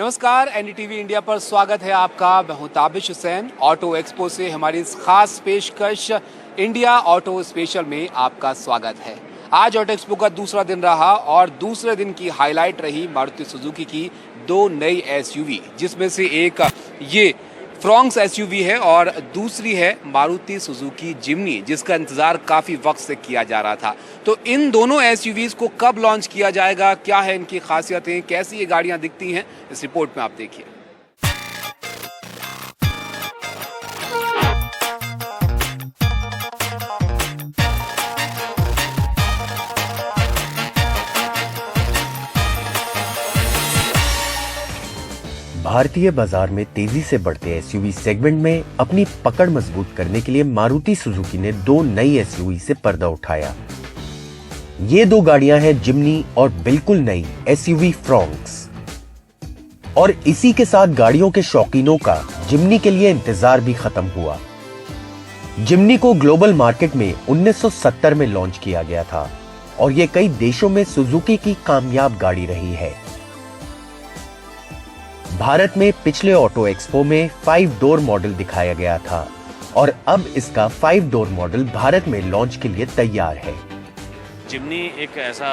नमस्कार, NDTV India पर स्वागत है आपका। मैं हूं ताबिश हुसैन। ऑटो एक्सपो से हमारी इस खास पेशकश इंडिया ऑटो स्पेशल में आपका स्वागत है। आज ऑटो एक्सपो का दूसरा दिन रहा और दूसरे दिन की हाईलाइट रही मारुति सुजुकी की दो नई एसयूवी, जिसमें से एक ये फ्रॉन्क्स एसयूवी है और दूसरी है मारुति सुजुकी जिम्नी, जिसका इंतजार काफी वक्त से किया जा रहा था। तो इन दोनों एसयूवीज को कब लॉन्च किया जाएगा, क्या है इनकी खासियतें, कैसी ये गाड़ियां दिखती हैं, इस रिपोर्ट में आप देखिए। भारतीय बाजार में तेजी से बढ़ते एसयूवी सेगमेंट में अपनी पकड़ मजबूत करने के लिए मारुति सुजुकी ने दो नई एसयूवी से पर्दा उठाया। ये दो गाड़ियां हैं जिम्नी और बिल्कुल नई एसयूवी फ्रॉन्क्स। और इसी के साथ गाड़ियों के शौकीनों का जिम्नी के लिए इंतजार भी खत्म हुआ। जिम्नी को ग्लोबल मार्केट में 1970 में लॉन्च किया गया था और ये कई देशों में सुजुकी की कामयाब गाड़ी रही है। भारत में पिछले ऑटो एक्सपो में 5 डोर मॉडल दिखाया गया था और अब इसका 5 डोर मॉडल भारत में लॉन्च के लिए तैयार है। जिम्नी एक ऐसा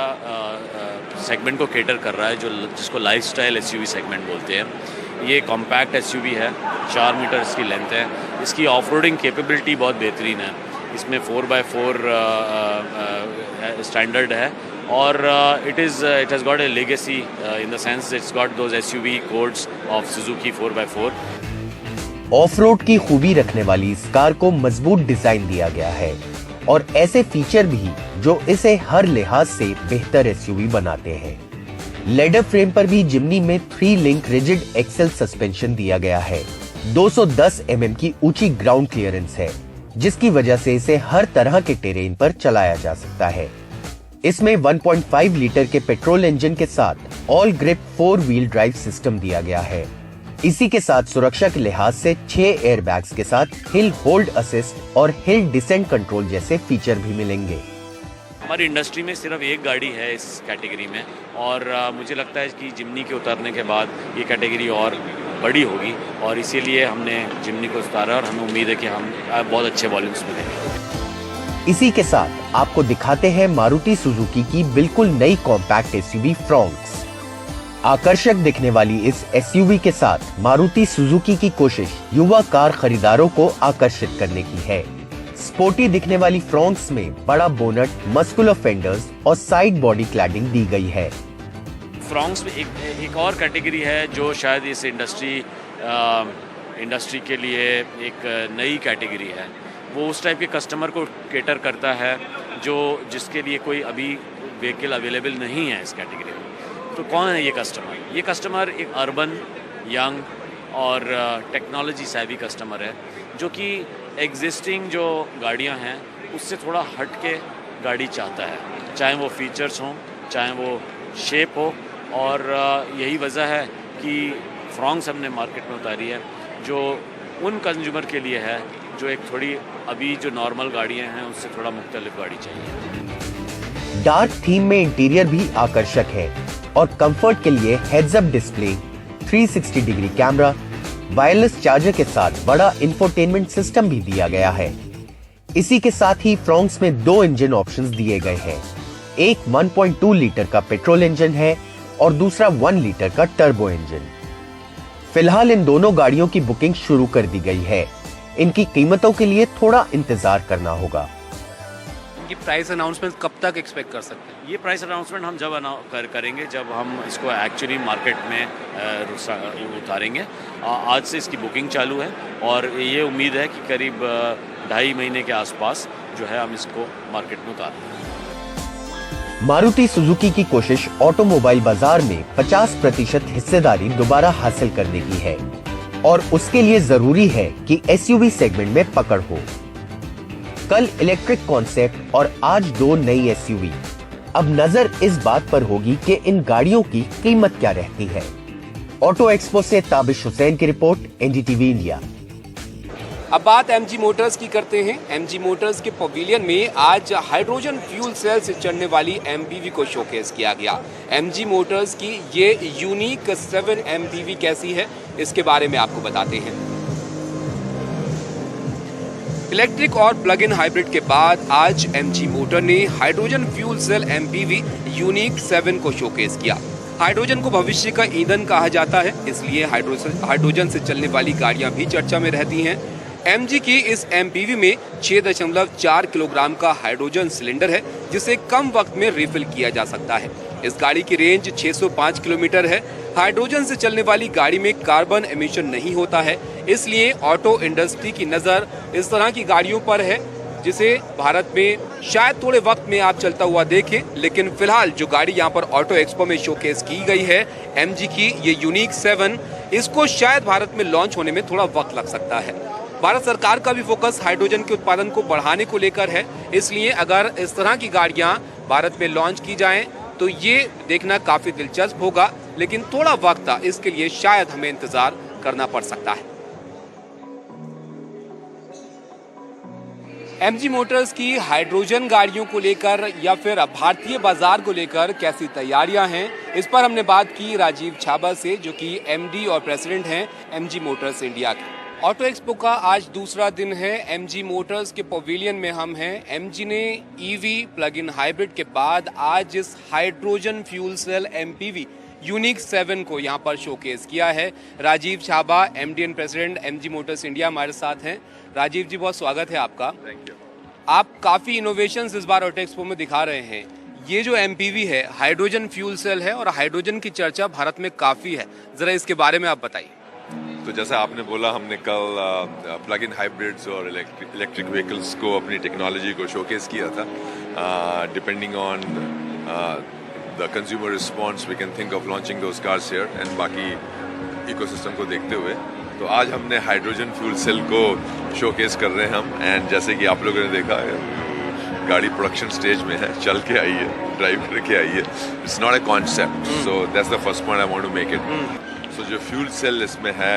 सेगमेंट को केटर कर रहा है जिसको लाइफस्टाइल एसयूवी सेगमेंट बोलते हैं। ये कॉम्पैक्ट एसयूवी है, 4 मीटर इसकी लेंथ है। इसकी ऑफ-रोडिंग कैपेबिलिटी बहुत बेहतरीन है। इसमें 4x4 स्टैंडर्ड है और it has got a legacy in the sense it's got those SUV codes of Suzuki 4x4। Of road की खूबी रखने वाली इस कार को मजबूत डिजाइन दिया गया है और ऐसे फीचर भी जो इसे हर लिहाज से बेहतर एसयूवी बनाते हैं। लेडर फ्रेम पर भी जिम्नी में 3 लिंक रिजिड एक्सेल सस्पेंशन दिया गया है। 210 mm की ऊंची ग्राउंड क्लियरेंस है, जिसकी वजह से इसे हर तरह के टेरेन पर चलाया जा सकता है। इसमें 1.5 लीटर के पेट्रोल इंजन के साथ all grip 4 wheel drive system दिया गया है। इसी के साथ सुरक्षा के लिहाज से 6 एयरबैग्स के साथ हिल होल्ड असिस्ट और हिल डिसेंट कंट्रोल जैसे फीचर भी मिलेंगे। हमारी इंडस्ट्री में सिर्फ एक गाड़ी है इस कैटेगरी में और मुझे लगता है कि जिम्नी के उतरने के बाद ये कैटेगरी और बड़ी होगी और इसीलिए हमने जिम्नी को उतारा और हमें उम्मीद है कि हम बहुत अच्छे वॉल्यूम्स मिलेंगे। इसी के साथ आपको दिखाते हैं मारुति सुजुकी की बिल्कुल नई कॉम्पैक्ट एसयूवी फ्रॉन्क्स। आकर्षक दिखने वाली इस एसयूवी के साथ मारुति सुजुकी की कोशिश युवा कार खरीदारों को आकर्षित करने की है। स्पोर्टी दिखने वाली फ्रॉन्क्स में बड़ा बोनट, मस्कुलर फेंडर्स और साइड बॉडी क्लैडिंग दी गई है। फ्रॉन्क्स में एक और कैटेगरी है जो शायद इस इंडस्ट्री के लिए एक नई कैटेगरी है। वो उस टाइप के कस्टमर को केटर करता है जिसके लिए कोई अभी व्हीकल अवेलेबल नहीं है इस कैटेगरी में। तो कौन है ये कस्टमर? ये कस्टमर एक अर्बन, यंग और टेक्नोलॉजी सेवी कस्टमर है, जो कि एग्जिस्टिंग जो गाड़ियां हैं उससे थोड़ा हट के गाड़ी चाहता है, चाहे वो फीचर्स हों, चाहे वो शेप हो। और यही वजह है कि फ्रॉन्क्स हमने मार्केट में उतारी है, जो उन कंज्यूमर के लिए है जो एक थोड़ी अभी जो नॉर्मल गाड़ियां हैं उससे थोड़ा मुख्तलिफ गाड़ी चाहिए। डार्क थीम में इंटीरियर भी आकर्षक है और कंफर्ट के लिए heads up display, 360 degree camera, wireless charger के साथ बड़ा इंफोटेनमेंट सिस्टम भी दिया गया है। इसी के साथ ही फ्रॉन्क्स में 2 इंजन ऑप्शंस दिए गए हैं। एक 1.2 लीटर का पेट्रोल इंजन है और दूसरा 1 लीटर का टर्बो इंजन। फिलहाल इन दोनों गाड़ियों की बुकिंग शुरू कर दी गई है। इनकी कीमतों के लिए थोड़ा इंतजार करना होगा। इनकी प्राइस अनाउंसमेंट कब तक एक्सपेक्ट कर सकते हैं? ये प्राइस अनाउंसमेंट हम जब करेंगे जब हम इसको एक्चुअली मार्केट में उतारेंगे। आज से इसकी बुकिंग चालू है और ये उम्मीद है कि करीब 2.5 महीने के आसपास जो है हम इसको मार्केट में उतारेंगे। मारुति सुजुकी की कोशिश ऑटोमोबाइल बाजार में 50% हिस्सेदारी दोबारा हासिल करने की है और उसके लिए जरूरी है कि एसयूवी सेगमेंट में पकड़ हो। कल इलेक्ट्रिक कॉन्सेप्ट और आज 2 नई एसयूवी। अब नजर इस बात पर होगी कि इन गाड़ियों की कीमत क्या रहती है। ऑटो एक्सपो से ताबिश हुसैन की रिपोर्ट, एनडीटीवी इंडिया। अब बात MG मोटर्स की करते हैं। MG मोटर्स के पवेलियन में आज हाइड्रोजन फ्यूल सेल से चलने वाली MPV को शोकेस किया गया। MG मोटर्स की ये यूनिक 7 MPV कैसी है, इसके बारे में आपको बताते हैं। इलेक्ट्रिक और प्लग इन हाइब्रिड के बाद आज MG मोटर ने hydrogen fuel cell MPV unique 7 को शोकेस किया। हाइड्रोजन को भविष्य का ईंधन कहा जाता है, इसलिए हाइड्रोजन से चलने वाली गाड़ियां भी चर्चा में रहती हैं। MG की इस MPV में 6.4 किलोग्राम का हाइड्रोजन सिलेंडर है, जिसे कम वक्त में रिफिल किया जा सकता है। इस गाड़ी की रेंज 605 किलोमीटर है। हाइड्रोजन से चलने वाली गाड़ी में कार्बन एमिशन नहीं होता है, इसलिए ऑटो इंडस्ट्री की नज़र इस तरह की गाड़ियों पर है, जिसे भारत में शायद थोड़े वक्त में आप चलता हुआ देखें। लेकिन फिलहाल जो गाड़ी यहाँ पर ऑटो एक्सपो में शोकेस की गई है MG की ये यूनिक 7, इसको शायद भारत में लॉन्च होने में थोड़ा वक्त लग सकता है। भारत सरकार का भी फोकस हाइड्रोजन के उत्पादन को बढ़ाने को लेकर है, इसलिए अगर इस तरह की गाड़ियां भारत में लॉन्च की जाएं तो ये देखना काफी दिलचस्प होगा, लेकिन थोड़ा वक्त इसके लिए शायद हमें इंतजार करना पड़ सकता है। MG मोटर्स की हाइड्रोजन गाड़ियों को लेकर या फिर भारतीय बाजार को लेकर कैसी तैयारियां हैं, इस पर हमने बात की राजीव छाबा से, जो कि MD और प्रेसिडेंट हैं MG मोटर्स इंडिया के। ऑटो एक्सपो का आज दूसरा दिन है। MG मोटर्स के पवेलियन में हम हैं। MG ने EV प्लग इन हाइब्रिड के बाद आज इस hydrogen fuel cell MPV unique 7 को यहाँ पर शोकेस किया है। Rajeev Chaba MD and president MG motors India हमारे साथ हैं। राजीव जी, बहुत स्वागत है आपका। Thank you. आप काफ़ी इनोवेशंस इस बार ऑटो एक्सपो में दिखा रहे हैं। ये जो MPV है हाइड्रोजन फ्यूल सेल है और हाइड्रोजन की चर्चा भारत में काफ़ी है, ज़रा इसके बारे में आप बताइए। तो जैसा आपने बोला, हमने कल प्लग इन हाइब्रिड्स और इलेक्ट्रिक व्हीकल्स को अपनी टेक्नोलॉजी को शोकेस किया था। Depending on the consumer response we can think of launching those cars here, and बाकी इकोसिस्टम को देखते हुए तो आज हमने हाइड्रोजन फ्यूल सेल को शोकेस कर रहे हैं हम। एंड जैसे कि आप लोगों ने देखा है, गाड़ी प्रोडक्शन स्टेज में है, चल के आई है, ड्राइव करके आई है। It's not a concept, so that's the first point I want to make it. So जो फ्यूल सेल इसमें है,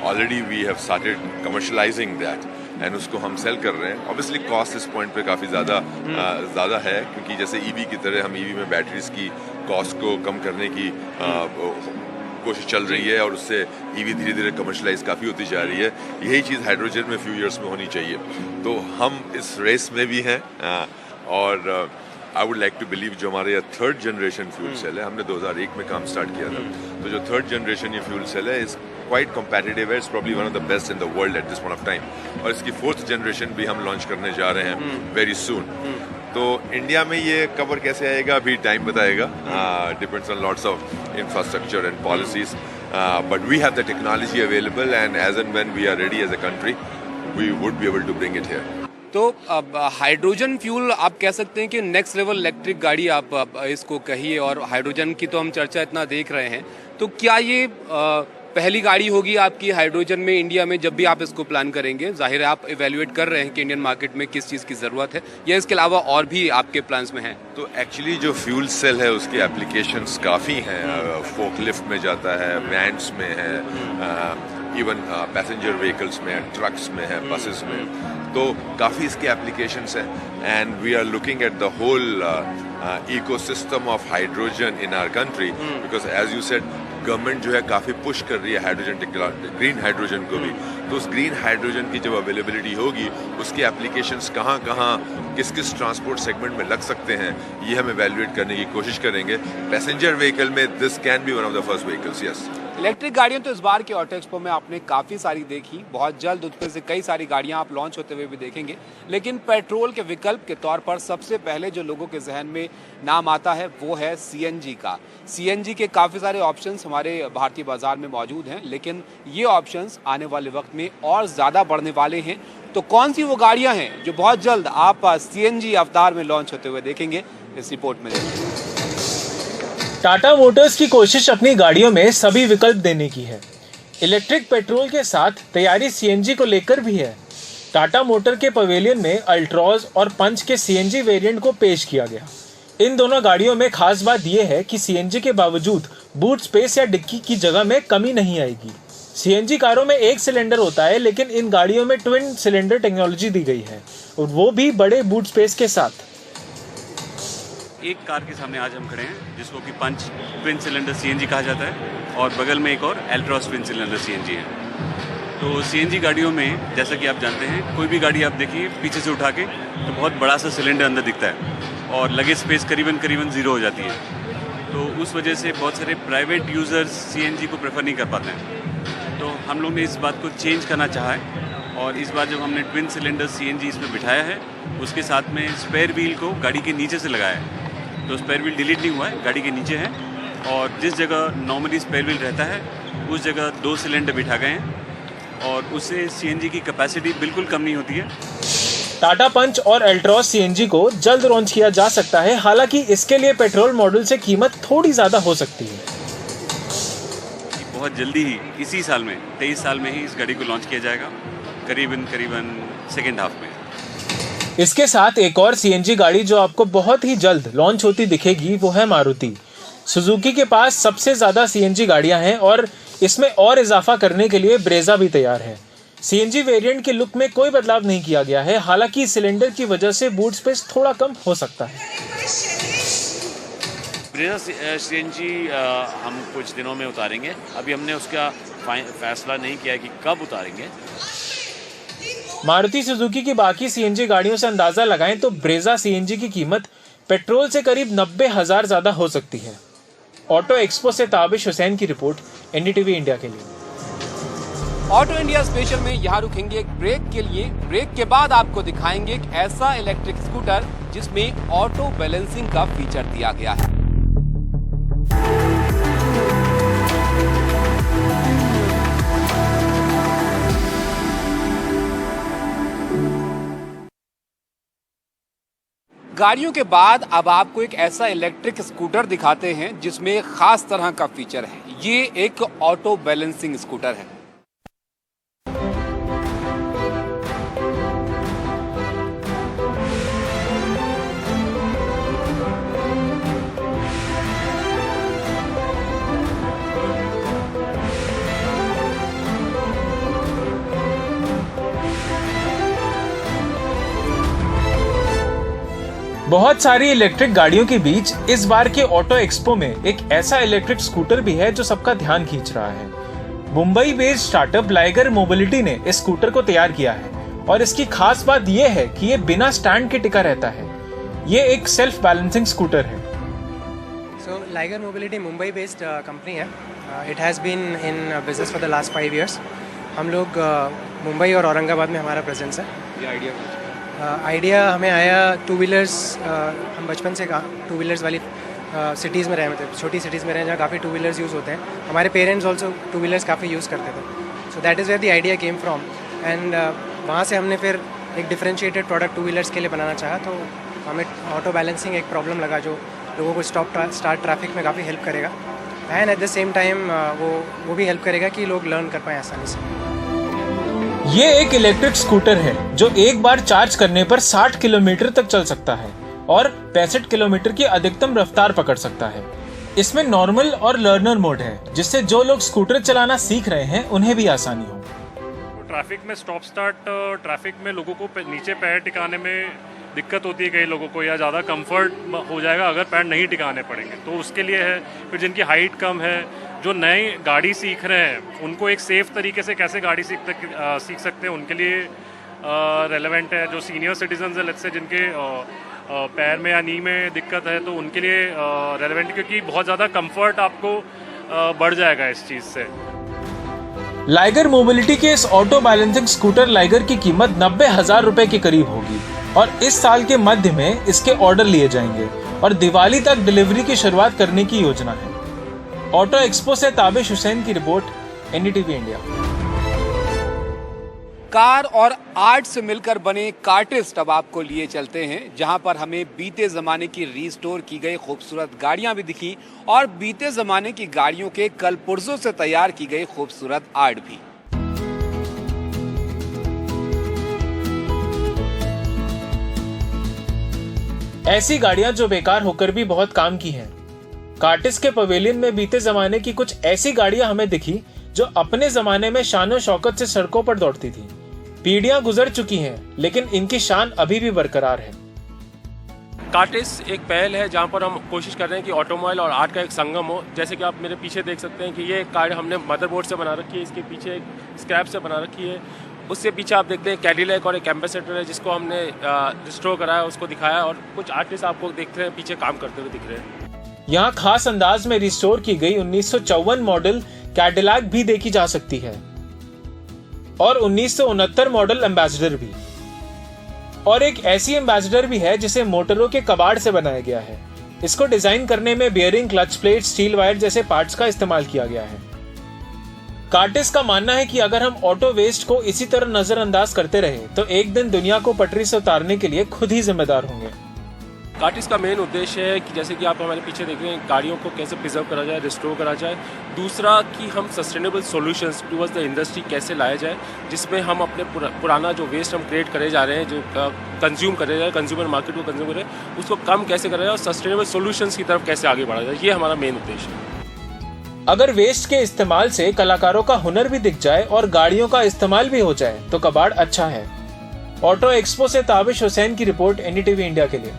already we have started commercialising that, and उसको हम सेल कर रहे हैं। ऑब्वियसली कॉस्ट इस पॉइंट पे काफ़ी ज़्यादा है, क्योंकि जैसे EV की तरह हम EV में बैटरीज की कॉस्ट को कम करने की कोशिश चल रही है, और उससे EV धीरे धीरे कमर्शलाइज काफ़ी होती जा रही है। यही चीज़ हाइड्रोजन में फ्यू ईयर्स में होनी चाहिए। तो हम इस रेस में भी हैं, और I would like to believe जो हमारे 3rd जनरेशन फ्यूल सेल है, हमने 2001 में काम स्टार्ट किया था, तो जो 3rd जनरेशन ये फ्यूल सेल है इस क्वाइट कम्पेटिटिव है, it's probably one of the best in the world at this point of time. और इसकी 4th जनरेशन भी हम लॉन्च करने जा रहे हैं वेरी सून। तो इंडिया में ये कवर कैसे आएगा अभी टाइम बताएगा, depends on lots of infrastructure and policies, but we have the technology available, and as and when we are ready as a country we would be able to bring it here. तो अब hydrogen fuel आप कह सकते हैं कि next level electric गाड़ी आप इसको कहिए, और हाइड्रोजन की तो हम चर्चा इतना देख रहे हैं, तो क्या ये पहली गाड़ी होगी आपकी हाइड्रोजन में इंडिया में? जब भी आप इसको प्लान करेंगे, जाहिर है आप इवेल्युएट कर रहे हैं कि इंडियन मार्केट में किस चीज़ की ज़रूरत है, या इसके अलावा और भी आपके प्लान्स में है? तो एक्चुअली जो फ्यूल सेल है उसके एप्लीकेशंस काफ़ी हैं। फोकलिफ्ट में जाता है, वैन्स में है, इवन पैसेंजर व्हीकल्स में है, ट्रक्स में है, बसेस में, तो काफ़ी इसके एप्लीकेशंस हैं। And we are looking at the whole ecosystem of hydrogen in our country, because as you said government जो है काफ़ी पुश कर रही है हाइड्रोजन ग्रीन हाइड्रोजन को भी। तो उस ग्रीन हाइड्रोजन की जब अवेलेबिलिटी होगी, उसके एप्लीकेशंस कहाँ किस ट्रांसपोर्ट सेगमेंट में लग सकते हैं, ये हम इवेल्युएट करने की कोशिश करेंगे। पैसेंजर व्हीकल में this can be one of the first vehicles, yes. Electric गाड़ियां तो इस बार के ऑटो एक्सपो में आपने काफ़ी सारी देखी, बहुत जल्द उसमें से कई सारी गाड़ियां आप लॉन्च होते हुए भी देखेंगे। लेकिन पेट्रोल के विकल्प के तौर पर सबसे पहले जो लोगों के जहन में नाम आता है वो है CNG का। CNG के काफ़ी सारे ऑप्शंस हमारे भारतीय बाजार में मौजूद हैं, लेकिन ये ऑप्शंस आने वाले वक्त में और ज़्यादा बढ़ने वाले हैं। तो कौन सी वो गाड़ियाँ हैं जो बहुत जल्द आप CNG अवतार में लॉन्च होते हुए देखेंगे, इस रिपोर्ट में देखेंगे। टाटा मोटर्स की कोशिश अपनी गाड़ियों में सभी विकल्प देने की है। इलेक्ट्रिक पेट्रोल के साथ तैयारी CNG को लेकर भी है। टाटा मोटर के पवेलियन में अल्ट्रॉज और पंच के CNG वेरिएंट को पेश किया गया। इन दोनों गाड़ियों में खास बात यह है कि CNG के बावजूद बूट स्पेस या डिक्की की जगह में कमी नहीं आएगी। सीएनजी कारों में एक सिलेंडर होता है, लेकिन इन गाड़ियों में ट्विन सिलेंडर टेक्नोलॉजी दी गई है, और वो भी बड़े बूट स्पेस के साथ। एक कार के सामने आज हम खड़े हैं जिसको कि पंच ट्विन सिलेंडर सीएनजी कहा जाता है, और बगल में एक और एल्ट्रॉस ट्विन सिलेंडर सीएनजी है। तो सीएनजी गाड़ियों में जैसा कि आप जानते हैं, कोई भी गाड़ी आप देखिए पीछे से उठा के तो बहुत बड़ा सा सिलेंडर अंदर दिखता है और लगेज स्पेस करीबन 0 हो जाती है। तो उस वजह से बहुत सारे प्राइवेट यूज़र्स सीएनजी को प्रेफर नहीं कर पाते हैं। तो हम लोग ने इस बात को चेंज करना चाहा है, और इस बार जब हमने ट्विन सिलेंडर सीएनजी इसमें बिठाया है, उसके साथ में स्पेयर व्हील को गाड़ी के नीचे से लगाया है। तो स्पेयर व्हील डिलीट नहीं हुआ है, गाड़ी के नीचे है, और जिस जगह नॉर्मली स्पेयर व्हील रहता है उस जगह 2 सिलेंडर बिठा गए हैं, और उससे सीएनजी की कैपेसिटी बिल्कुल कम नहीं होती है। टाटा पंच और एल्ट्रॉस सीएनजी को जल्द लॉन्च किया जा सकता है, हालांकि इसके लिए पेट्रोल मॉडल से कीमत थोड़ी ज्यादा हो सकती है। बहुत जल्दी ही इसी साल में 23 साल में ही इस गाड़ी को लॉन्च किया जाएगा, करीबन सेकेंड हाफ में। इसके साथ एक और सीएनजी गाड़ी जो आपको बहुत ही जल्द लॉन्च होती दिखेगी वो है मारुति। सुजुकी के पास सबसे ज्यादा सीएनजी गाड़ियां हैं, और इसमें और इजाफा करने के लिए ब्रेजा भी तैयार है। सीएनजी वेरिएंट के लुक में कोई बदलाव नहीं किया गया है, हालांकि सिलेंडर की वजह से बूट स्पेस थोड़ा कम हो सकता है। ब्रेजा सीएनजी हम कुछ दिनों में उतारेंगे। अभी हमने उसका फैसला नहीं किया कि कब उतारेंगे। मारुति सुजुकी की बाकी सीएनजी गाड़ियों से अंदाजा लगाएं तो ब्रेजा सीएनजी की कीमत पेट्रोल से करीब 90,000 ज्यादा हो सकती है। ऑटो एक्सपो से ताबिश हुसैन की रिपोर्ट, एनडीटीवी इंडिया के लिए। ऑटो इंडिया स्पेशल में यहाँ रुकेंगे एक ब्रेक के लिए। ब्रेक के बाद आपको दिखाएंगे एक ऐसा इलेक्ट्रिक स्कूटर जिसमें ऑटो बैलेंसिंग का फीचर दिया गया है। गाड़ियों के बाद अब आपको एक ऐसा इलेक्ट्रिक स्कूटर दिखाते हैं जिसमें खास तरह का फीचर है। ये एक ऑटो बैलेंसिंग स्कूटर है। बहुत सारी इलेक्ट्रिक गाड़ियों के बीच इस बार के ऑटो एक्सपो में एक ऐसा इलेक्ट्रिक स्कूटर भी है जो सबका ध्यान खींच रहा है। Mumbai based startup liger mobility ने इस स्कूटर को तैयार किया है, और इसकी खास बात यह है कि ये बिना स्टैंड के टिका रहता है। ये एक सेल्फ बैलेंसिंग स्कूटर है। So Liger Mobility Mumbai based company है। It has been in business for the last 5 years. हम लोग मुंबई और औरंगाबाद में हमारा प्रेजेंस है। ये आइडिया हमें आया 2 व्हीलर्स। हम बचपन से 2 व्हीलर्स वाली सिटीज़ में रहे, मतलब छोटी सिटीज़ में रहे जहाँ काफ़ी 2 व्हीलर्स यूज़ होते हैं। हमारे पेरेंट्स ऑल्सो 2 व्हीलर्स काफ़ी यूज़ करते थे। So that is where the idea came from, and वहाँ से हमने फिर एक डिफरेंशिएटेड प्रोडक्ट 2 व्हीलर्स के लिए बनाना चाहा। तो हमें ऑटो बैलेंसिंग एक प्रॉब्लम लगा जो लोगों को स्टार्ट ट्रैफिक में काफ़ी हेल्प करेगा, and at the same time वो भी हेल्प करेगा कि लोग लर्न कर पाएँ आसानी से। ये एक इलेक्ट्रिक स्कूटर है जो एक बार चार्ज करने पर 60 किलोमीटर तक चल सकता है और 65 किलोमीटर की अधिकतम रफ्तार पकड़ सकता है। इसमें नॉर्मल और लर्नर मोड है, जिससे जो लोग स्कूटर चलाना सीख रहे हैं उन्हें भी आसानी हो। ट्रैफिक में स्टॉप स्टार्ट, ट्रैफिक में लोगों को नीचे पैर टिकाने में दिक्कत होती है कई लोगों को, या ज़्यादा कंफर्ट हो जाएगा अगर पैर नहीं टिकाने पड़ेंगे, तो उसके लिए है। फिर जिनकी हाइट कम है, जो नई गाड़ी सीख रहे हैं, उनको एक सेफ तरीके से कैसे गाड़ी सीख सकते हैं, उनके लिए रेलेवेंट है। जो सीनियर सिटीजन्स है, लेट्स से जिनके पैर में या नी में दिक्कत है, तो उनके लिए रेलेवेंट, क्योंकि बहुत ज़्यादा कंफर्ट आपको बढ़ जाएगा इस चीज़ से। लाइगर मोबिलिटी के इस ऑटो बैलेंसिंग स्कूटर लाइगर की कीमत 90,000 रुपए के करीब होगी, और इस साल के मध्य में इसके ऑर्डर लिए जाएंगे और दिवाली तक डिलीवरी की शुरुआत करने की योजना है। ऑटो एक्सपो से ताबिश हुसैन की रिपोर्ट, एनडीटीवी इंडिया। कार और आर्ट से मिलकर बने कार्टिस्ट अब आपको लिए चलते हैं, जहां पर हमें बीते जमाने की रीस्टोर की गई खूबसूरत गाड़ियां भी दिखी और बीते जमाने की गाड़ियों के कल पुर्जों से तैयार की गई खूबसूरत आर्ट भी। ऐसी गाड़ियां जो बेकार होकर भी बहुत काम की हैं। कार्टिस्ट के पवेलियन में बीते जमाने की कुछ ऐसी गाड़ियां हमें दिखी जो अपने जमाने में शानो शौकत से सड़कों पर दौड़ती थी। पीढ़ियां गुजर चुकी हैं, लेकिन इनकी शान अभी भी बरकरार है। कार्टिस एक पहल है जहां पर हम कोशिश कर रहे हैं कि ऑटोमोबाइल और आर्ट का एक संगम हो। जैसे कि आप मेरे पीछे देख सकते हैं कि ये कार हमने मदरबोर्ड से बना रखी है, इसके पीछे एक स्क्रैप से बना रखी है। उससे पीछे आप देखते हैं कैडिलैक और एक एम्बेसडर है जिसको हमने रिस्टोर कराया, उसको दिखाया, और कुछ आर्टिस्ट आपको देख रहे हैं पीछे काम करते हुए दिख रहे हैं। यहाँ खास अंदाज में रिस्टोर की गई 1954 मॉडल कैडिलैक भी देखी जा सकती है और 1969 मॉडल एम्बेसडर भी। और एक ऐसी एम्बेसडर भी है जिसे मोटरों के कबाड़ से बनाया गया है। इसको डिजाइन करने में bearing, clutch plate, steel wire जैसे पार्ट्स का इस्तेमाल किया गया है। कार्टिस का मानना है कि अगर हम ऑटो वेस्ट को इसी तरह नजरअंदाज करते रहे तो एक दिन दुनिया को पटरी से उतारने के लिए खुद ही जिम्मेदार होंगे। कार्टिस का मेन उद्देश्य है कि जैसे कि आप हमारे पीछे देख रहे हैं, गाड़ियों को कैसे प्रिजर्व करा जाए, रिस्टोर करा जाए। दूसरा कि हम sustainable solutions towards the industry कैसे लाया जाए, जिसमें हम अपने पुराना जो वेस्ट हम क्रिएट करे जा रहे हैं, जो कंज्यूम करे जा रहे हैं, कंज्यूमर मार्केट को कंज्यूम करे, उसको कम कैसे करा जाए और सस्टेनेबल सॉल्यूशंस की तरफ कैसे आगे बढ़ा जाए। ये हमारा मेन उद्देश्य है। अगर वेस्ट के इस्तेमाल से कलाकारों का हुनर भी दिख जाए और गाड़ियों का इस्तेमाल भी हो जाए तो कबाड़ अच्छा है। ऑटो एक्सपो से ताबिश हुसैन की रिपोर्ट, एनडीटीवी इंडिया के लिए।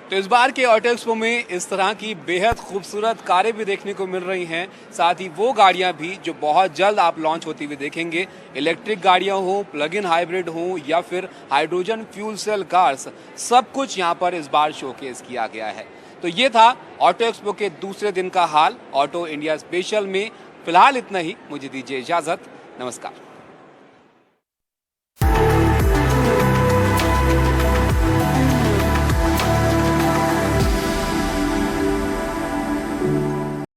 तो इस बार के ऑटो एक्सपो में इस तरह की बेहद खूबसूरत कारें भी देखने को मिल रही हैं, साथ ही वो गाड़ियां भी जो बहुत जल्द आप लॉन्च होती हुई देखेंगे। इलेक्ट्रिक गाड़ियां हों, प्लग इन हाइब्रिड हों या फिर हाइड्रोजन फ्यूल सेल कार्स, सब कुछ यहां पर इस बार शोकेस किया गया है। तो ये था ऑटो एक्सपो के दूसरे दिन का हाल ऑटो इंडिया स्पेशल में। फिलहाल इतना ही, मुझे दीजिए इजाजत, नमस्कार।